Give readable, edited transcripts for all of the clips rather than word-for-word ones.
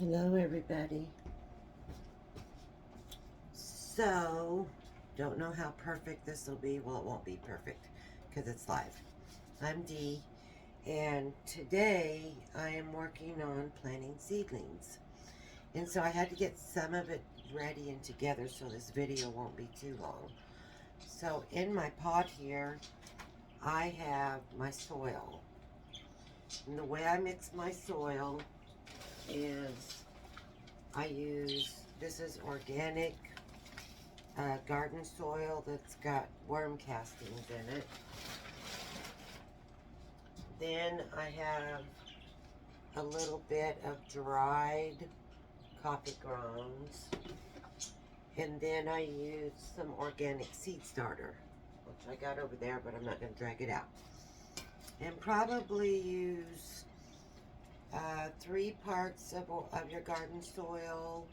Hello, everybody. So, don't know how perfect this will be. Well, it won't be perfect because it's live. I'm Dee, and today I am working on planting seedlings. And so I had to get some of it ready and together so this video won't be too long. So, in my pot here, I have my soil. And the way I mix my soil is I use, this is organic garden soil that's got worm castings in it. Then I have a little bit of dried coffee grounds. And then I use some organic seed starter, which I got over there, but I'm not going to drag it out. And probably use 3 parts of your garden soil,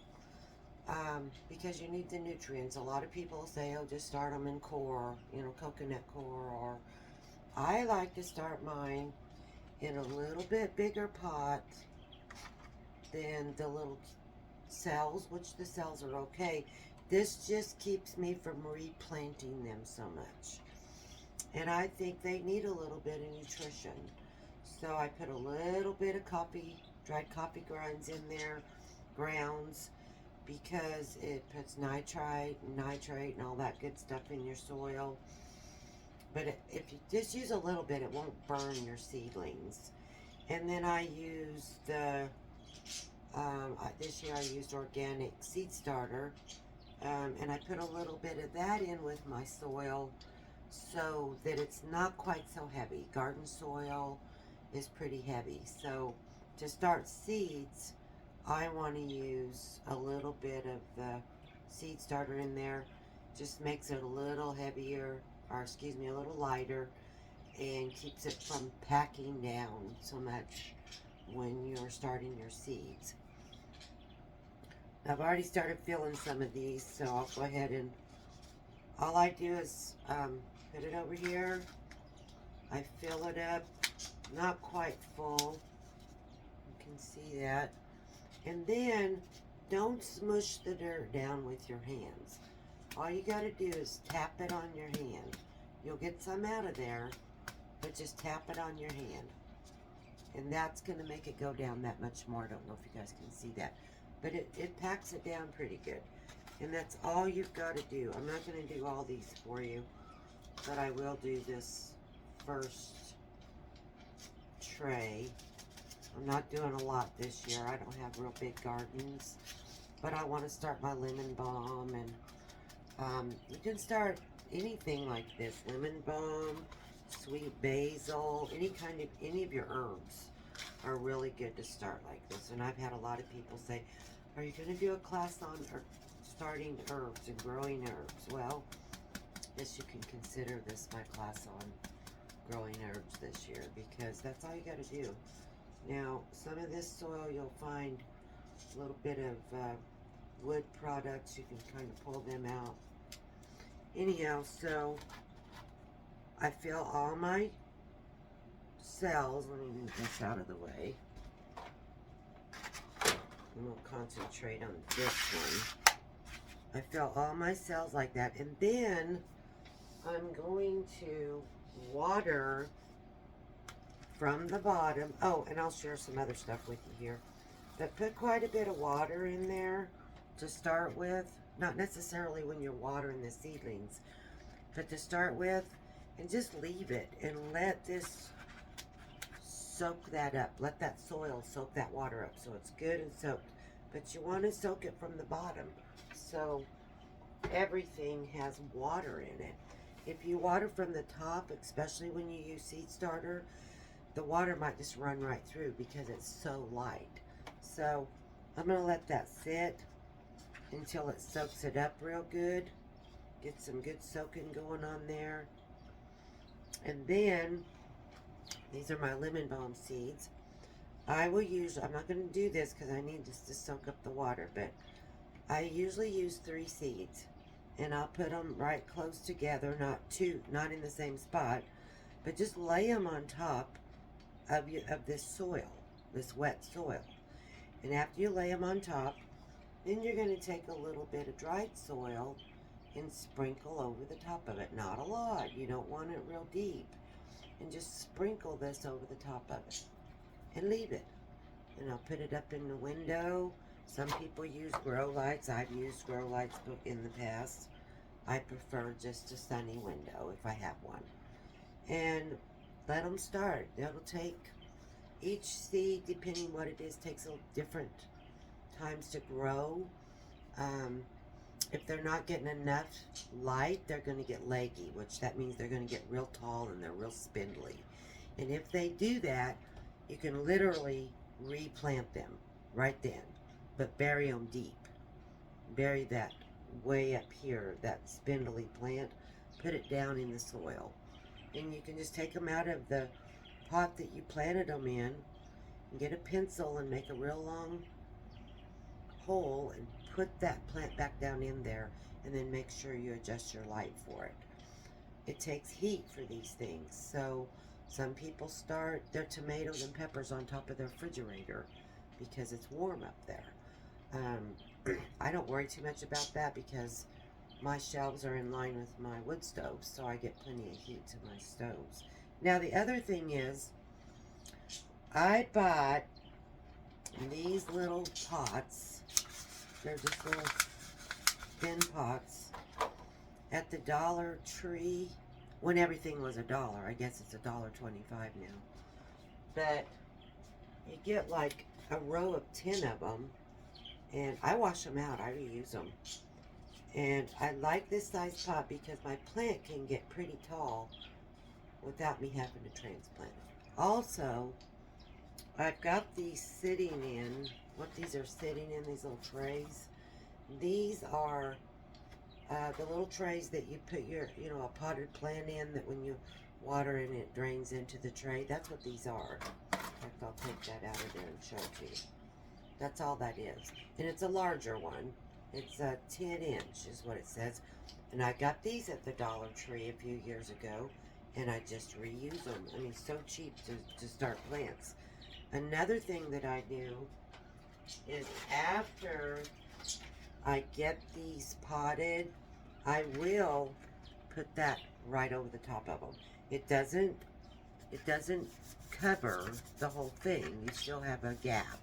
because you need the nutrients. A lot of people say, oh, just start them in coir, coconut coir, or I like to start mine in a little bit bigger pot than the little cells, which the cells are okay. This just keeps me from replanting them so much. And I think they need a little bit of nutrition. So I put a little bit of dried coffee grinds in there, grounds, because it puts nitrite, and all that good stuff in your soil. But if you just use a little bit, it won't burn your seedlings. And then I use this year I used organic seed starter, and I put a little bit of that in with my soil so that it's not quite so heavy. Garden soil is pretty heavy. So to start seeds, I want to use a little bit of the seed starter in there. Just makes it a little heavier, or excuse me, a little lighter, and keeps it from packing down so much when you're starting your seeds. I've already started filling some of these, so I'll go ahead and all I do is put it over here. I fill it up, not quite full. You can see that. And then don't smush the dirt down with your hands. All you got to do is tap it on your hand. You'll get some out of there, but just tap it on your hand. And that's going to make it go down that much more. I don't know if you guys can see that. But it packs it down pretty good. And that's all you've got to do. I'm not going to do all these for you, but I will do this first tray. I'm not doing a lot this year. I don't have real big gardens, but I want to start my lemon balm, and you can start anything like this: lemon balm, sweet basil, any of your herbs are really good to start like this. And I've had a lot of people say, "Are you going to do a class on starting herbs and growing herbs?" Well, yes, you can consider this my class on growing herbs this year, because that's all you got to do. Now, some of this soil you'll find a little bit of wood products. You can kind of pull them out. Anyhow, so I fill all my cells. Let me move this out of the way. And we'll concentrate on this one. I fill all my cells like that. And then I'm going to water from the bottom. Oh, and I'll share some other stuff with you here. But put quite a bit of water in there to start with. Not necessarily when you're watering the seedlings, but to start with, and just leave it and let this soak that up. Let that soil soak that water up so it's good and soaked. But you want to soak it from the bottom so everything has water in it. If you water from the top, especially when you use seed starter, the water might just run right through because it's so light. So I'm going to let that sit until it soaks it up real good. Get some good soaking going on there. And then, these are my lemon balm seeds. I'm not going to do this because I need this to soak up the water, but I usually use 3 seeds. And I'll put them right close together, not in the same spot, but just lay them on top of this soil, this wet soil. And after you lay them on top, then you're going to take a little bit of dried soil and sprinkle over the top of it. Not a lot. You don't want it real deep. And just sprinkle this over the top of it. And leave it. And I'll put it up in the window. Some people use grow lights. I've used grow lights in the past. I prefer just a sunny window if I have one. And let them start. It'll take, each seed, depending what it is, takes a different times to grow. If they're not getting enough light, they're going to get leggy, which that means they're going to get real tall and they're real spindly. And if they do that, you can literally replant them right then, but bury them deep. Bury that way up here, that spindly plant, put it down in the soil. And you can just take them out of the pot that you planted them in and get a pencil and make a real long hole and put that plant back down in there, and then make sure you adjust your light for it. It takes heat for these things, so some people start their tomatoes and peppers on top of their refrigerator because it's warm up there. I don't worry too much about that because my shelves are in line with my wood stoves, so I get plenty of heat to my stoves. Now the other thing is, I bought these little pots. They're just little thin pots at the Dollar Tree when everything was $1. I guess it's $1.25 now. But you get like a row of 10 of them, and I wash them out. I reuse them. And I like this size pot because my plant can get pretty tall without me having to transplant it. Also, I've got these sitting in, what these are sitting in, these little trays. These are the little trays that you put your, a potted plant in, that when you water it, it drains into the tray. That's what these are. In fact, I'll take that out of there and show it to you. That's all that is. And it's a larger one. It's a 10-inch is what it says. And I got these at the Dollar Tree a few years ago, and I just reuse them. I mean, so cheap to start plants. Another thing that I do is after I get these potted, I will put that right over the top of them. It doesn't cover the whole thing. You still have a gap.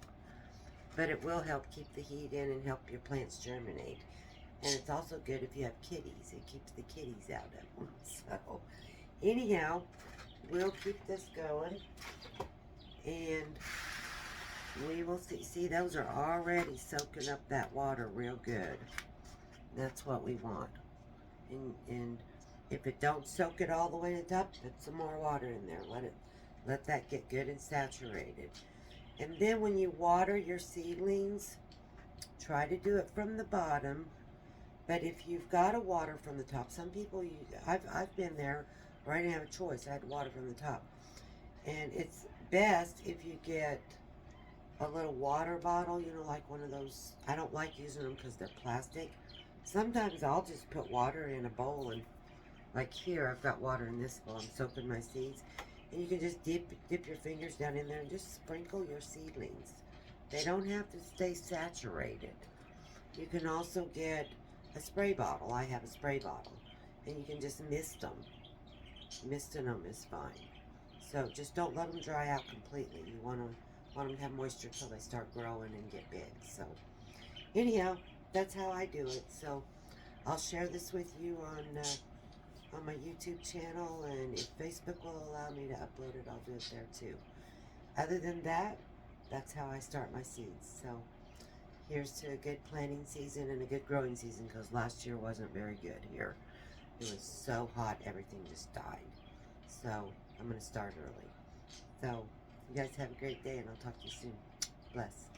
But it will help keep the heat in and help your plants germinate. And it's also good if you have kitties. It keeps the kitties out of them. So, anyhow, we'll keep this going. And we will see. See, those are already soaking up that water real good. That's what we want. And if it don't soak it all the way to the top, put some more water in there. Let that get good and saturated. And then when you water your seedlings, try to do it from the bottom. But if you've got to water from the top, some people I've been there where I didn't have a choice. I had to water from the top. And it's best if you get a little water bottle, like one of those. I don't like using them because they're plastic. Sometimes I'll just put water in a bowl, and like here, I've got water in this bowl. I'm soaking my seeds. And you can just dip your fingers down in there and just sprinkle your seedlings. They don't have to stay saturated. You can also get a spray bottle. I have a spray bottle. And you can just mist them. Misting them is fine. So just don't let them dry out completely. You want them to have moisture till they start growing and get big. So anyhow, that's how I do it. So I'll share this with you on my YouTube channel, and if Facebook will allow me to upload it, I'll do it there too. Other than that, that's how I start my seeds. So here's to a good planting season and a good growing season, because last year wasn't very good here. It was so hot, everything just died. So I'm going to start early. So you guys have a great day, and I'll talk to you soon. Bless.